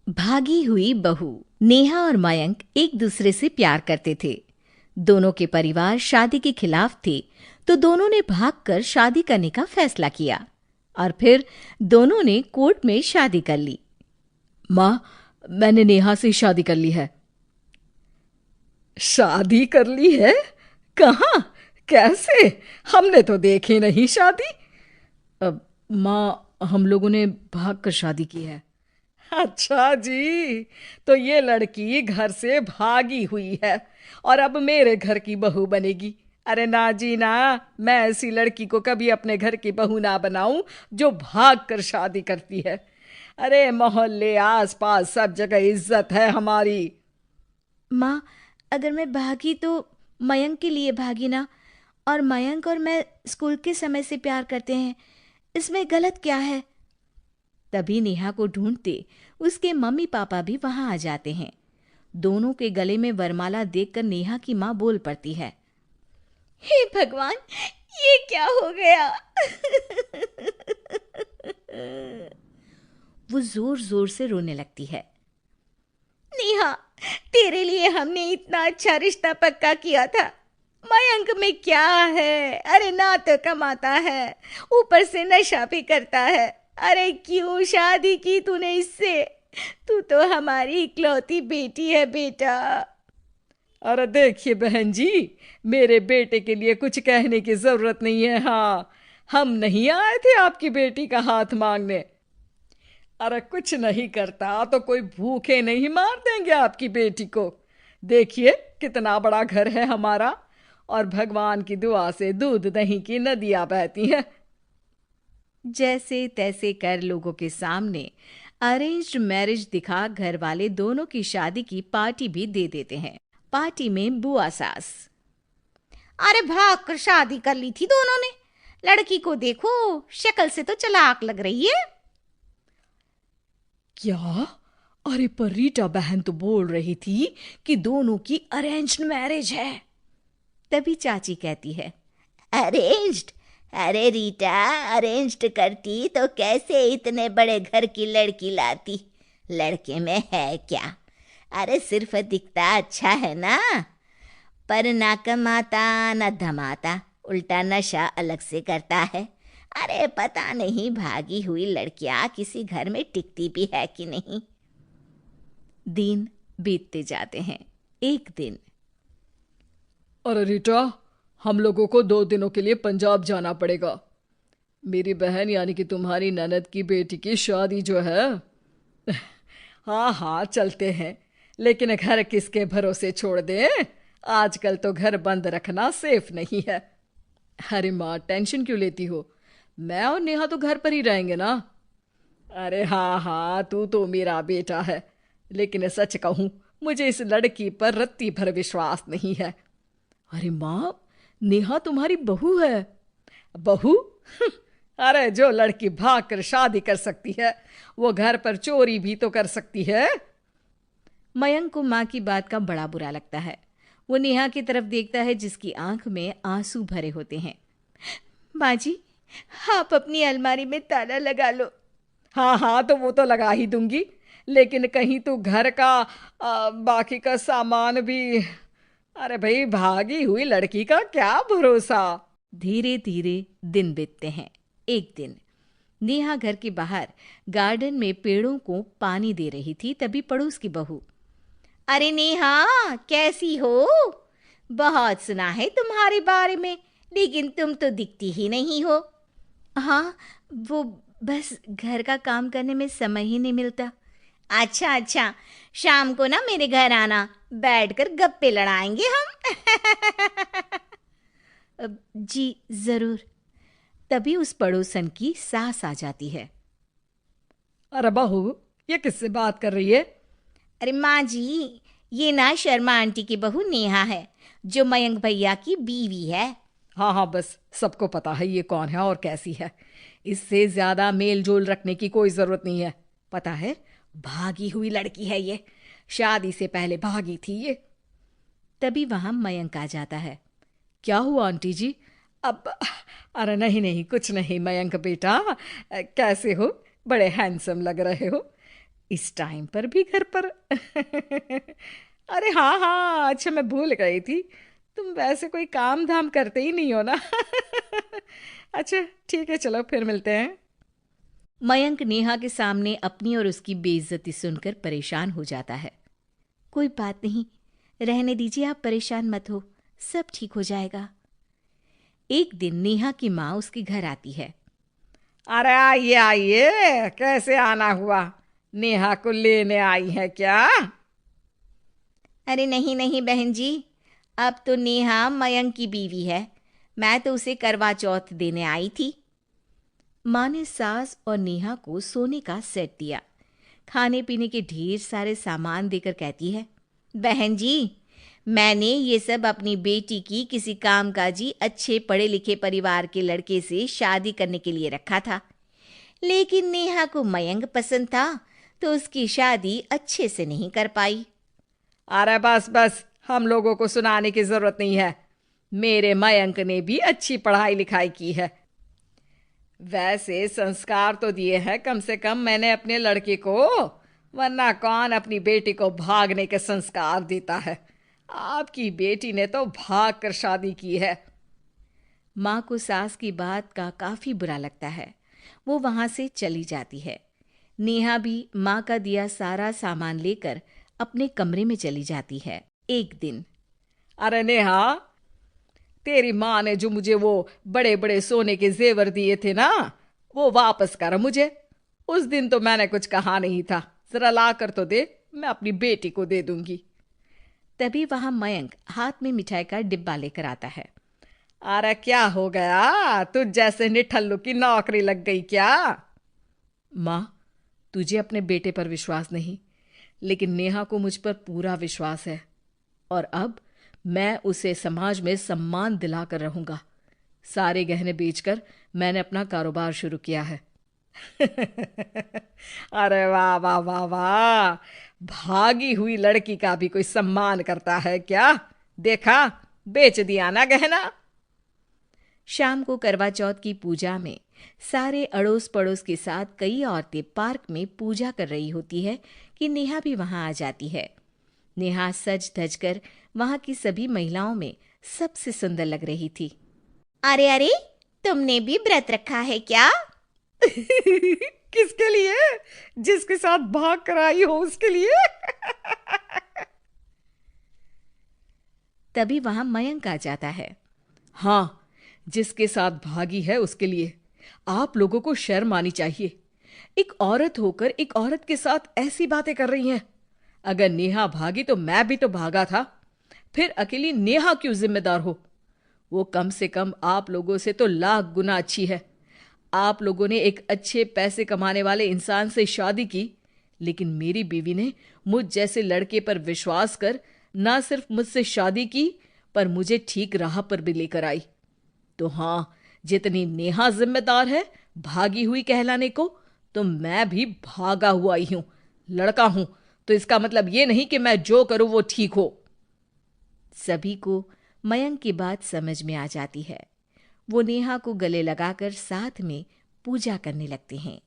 भागी हुई बहू। नेहा और मयंक एक दूसरे से प्यार करते थे। दोनों के परिवार शादी के खिलाफ थे, तो दोनों ने भागकर शादी करने का फैसला किया और फिर दोनों ने कोर्ट में शादी कर ली। माँ, मैंने नेहा से शादी कर ली है। शादी कर ली है? कहाँ? कैसे? हमने तो देखी नहीं शादी। माँ, हम लोगों ने भाग कर शादी की है। अच्छा जी, तो ये लड़की घर से भागी हुई है और अब मेरे घर की बहू बनेगी। अरे ना जी ना, मैं ऐसी लड़की को कभी अपने घर की बहू ना बनाऊं जो भाग कर शादी करती है। अरे मोहल्ले आस पास सब जगह इज्जत है हमारी। माँ, अगर मैं भागी तो मयंक के लिए भागी ना। और मयंक और मैं स्कूल के समय से प्यार करते हैं, इसमें गलत क्या है? तभी नेहा को ढूंढते उसके मम्मी पापा भी वहां आ जाते हैं। दोनों के गले में वरमाला देखकर नेहा की माँ बोल पड़ती है। हे भगवान, ये क्या हो गया? वो जोर जोर से रोने लगती है। नेहा, तेरे लिए हमने इतना अच्छा रिश्ता पक्का किया था। मयंक में क्या है? अरे ना तो कमाता है, ऊपर से नशा भी करता है। अरे क्यों शादी की तूने इससे? तू तो हमारी इकलौती बेटी है बेटा। अरे देखिए बहन जी, मेरे बेटे के लिए कुछ कहने की जरूरत नहीं है। हाँ, हम नहीं आए थे आपकी बेटी का हाथ मांगने। अरे कुछ नहीं करता तो कोई भूखे नहीं मार देंगे आपकी बेटी को। देखिए कितना बड़ा घर है हमारा, और भगवान की दुआ से दूध दही की नदियां बहती हैं। जैसे तैसे कर लोगों के सामने अरेंज्ड मैरिज दिखा घर वाले दोनों की शादी की पार्टी भी दे देते हैं। पार्टी में बुआ सास। अरे भाग कर शादी कर ली थी दोनों ने। लड़की को देखो, शक्ल से तो चालाक लग रही है। क्या? अरे पर रीटा बहन तो बोल रही थी कि दोनों की अरेंज्ड मैरिज है। तभी चाची कहती है, अरेंज्ड? अरे रीटा, अरेंज्ड करती तो कैसे इतने बड़े घर की लड़की लाती? लड़के में है क्या? अरे सिर्फ दिखता अच्छा है ना, पर ना कमाता ना धमाता, उल्टा नशा अलग से करता है। अरे पता नहीं भागी हुई लड़कियां किसी घर में टिकती भी है कि नहीं। दिन बीतते जाते हैं। एक दिन। अरे रीटा, हम लोगों को 2 दिनों के लिए पंजाब जाना पड़ेगा। मेरी बहन यानी कि तुम्हारी ननद की बेटी की शादी जो है। हाँ हाँ चलते हैं, लेकिन घर किसके भरोसे छोड़ दें? आजकल तो घर बंद रखना सेफ नहीं है। अरे माँ, टेंशन क्यों लेती हो? मैं और नेहा तो घर पर ही रहेंगे ना। अरे हाँ हाँ, तू तो मेरा बेटा है, लेकिन सच कहूँ मुझे इस लड़की पर रत्ती भर विश्वास नहीं है। अरे माँ, नेहा तुम्हारी बहू है। बहू? अरे जो लड़की भाग कर शादी कर सकती है, वो घर पर चोरी भी तो कर सकती है। मयंक को माँ की बात का बड़ा बुरा लगता है। वो नेहा की तरफ देखता है जिसकी आंख में आंसू भरे होते हैं। माँ जी, आप अपनी अलमारी में ताला लगा लो। हाँ हाँ, तो वो तो लगा ही दूंगी, लेकिन कहीं तू घर का बाकी का सामान भी। अरे भाई, भागी हुई लड़की का क्या भरोसा। धीरे धीरे दिन बीतते हैं। एक दिन नेहा घर के बाहर गार्डन में पेड़ों को पानी दे रही थी, तभी पड़ोस की बहू, अरे नेहा, कैसी हो? बहुत सुना है तुम्हारे बारे में, लेकिन तुम तो दिखती ही नहीं हो। हाँ, वो बस घर का काम करने में समय ही नहीं मिलता। अच्छा अच्छा, शाम को ना मेरे घर आना, बैठकर गप्पे लड़ाएंगे हम। जी जरूर। तभी उस पड़ोसन की सास आ जाती है। अरे बहू, ये किससे बात कर रही है? अरे माँ जी, ये ना शर्मा आंटी की बहू नेहा है, जो मयंक भैया की बीवी है। हाँ हाँ, बस सबको पता है ये कौन है और कैसी है। इससे ज्यादा मेल जोल रखने की कोई जरूरत नहीं है। पता है, भागी हुई लड़की है ये। शादी से पहले भागी थी ये। तभी वहां मयंक आ जाता है। क्या हुआ आंटी जी? अब अरे नहीं नहीं, कुछ नहीं मयंक बेटा। कैसे हो? बड़े हैंडसम लग रहे हो। इस टाइम पर भी घर पर? अरे हाँ हाँ, अच्छा मैं भूल गई थी, तुम वैसे कोई काम धाम करते ही नहीं हो ना। अच्छा ठीक है, चलो फिर मिलते हैं। मयंक नेहा के सामने अपनी और उसकी बेइज्जती सुनकर परेशान हो जाता है। कोई बात नहीं, रहने दीजिए, आप परेशान मत हो, सब ठीक हो जाएगा। एक दिन नेहा की माँ उसके घर आती है। अरे आइए आइए, कैसे आना हुआ? नेहा को लेने आई है क्या? अरे नहीं नहीं बहन जी, अब तो नेहा मयंक की बीवी है, मैं तो उसे करवा चौथ देने आई थी। माँ ने सास और नेहा को सोने का सेट दिया, खाने पीने के ढेर सारे सामान देकर कहती है, बहन जी, मैंने ये सब अपनी बेटी की किसी कामकाजी अच्छे पढ़े लिखे परिवार के लड़के से शादी करने के लिए रखा था, लेकिन नेहा को मयंक पसंद था तो उसकी शादी अच्छे से नहीं कर पाई। अरे बस बस, हम लोगों को सुनाने की जरूरत नहीं है। मेरे मयंक ने भी अच्छी पढ़ाई लिखाई की है। वैसे संस्कार तो दिए हैं कम से कम मैंने अपने लड़के को, वरना कौन अपनी बेटी को भागने के संस्कार देता है? आपकी बेटी ने तो भाग कर शादी की है। माँ को सास की बात का काफी बुरा लगता है, वो वहां से चली जाती है। नेहा भी माँ का दिया सारा सामान लेकर अपने कमरे में चली जाती है। एक दिन, अरे नेहा, तेरी माँ ने जो मुझे वो बड़े बड़े सोने के जेवर दिए थे ना, वो वापस कर मुझे। उस दिन तो मैंने कुछ कहा नहीं था, जरा ला कर तो दे, मैं अपनी बेटी को दे दूंगी। तभी वहां मयंक हाथ में मिठाई का डिब्बा लेकर आता है। अरे क्या हो गया, तुझ जैसे निठल्लू की नौकरी लग गई क्या? माँ, तुझे अपने बेटे पर विश्वास नहीं, लेकिन नेहा को मुझ पर पूरा विश्वास है, और अब मैं उसे समाज में सम्मान दिलाकर रहूंगा। सारे गहने बेचकर मैंने अपना कारोबार शुरू किया है। अरे वाह वाह वाह वाह, भागी हुई लड़की का भी कोई सम्मान करता है क्या? देखा, बेच दिया ना गहना। शाम को करवा चौथ की पूजा में सारे अड़ोस पड़ोस के साथ कई औरतें पार्क में पूजा कर रही होती है कि नेहा भी वहां आ जाती है। नेहा सज धज कर वहां की सभी महिलाओं में सबसे सुंदर लग रही थी। अरे अरे, तुमने भी व्रत रखा है क्या? किसके लिए? जिसके साथ भाग कर आई हो उसके लिए। तभी वहां मयंक आ जाता है। हाँ, जिसके साथ भागी है उसके लिए। आप लोगों को शर्म आनी चाहिए। एक औरत होकर एक औरत के साथ ऐसी बातें कर रही हैं। अगर नेहा भागी तो मैं भी तो भागा था, फिर अकेली नेहा क्यों जिम्मेदार हो? वो कम से कम आप लोगों से तो लाख गुना अच्छी है। आप लोगों ने एक अच्छे पैसे कमाने वाले इंसान से शादी की, लेकिन मेरी बीवी ने मुझ जैसे लड़के पर विश्वास कर ना सिर्फ मुझसे शादी की, पर मुझे ठीक राह पर भी लेकर आई। तो हाँ, जितनी नेहा जिम्मेदार है भागी हुई कहलाने को, तो मैं भी भागा हुआ ही हूं। लड़का हूं तो इसका मतलब ये नहीं कि मैं जो करूं वो ठीक हो। सभी को मयंक की बात समझ में आ जाती है। वो नेहा को गले लगाकर साथ में पूजा करने लगते हैं।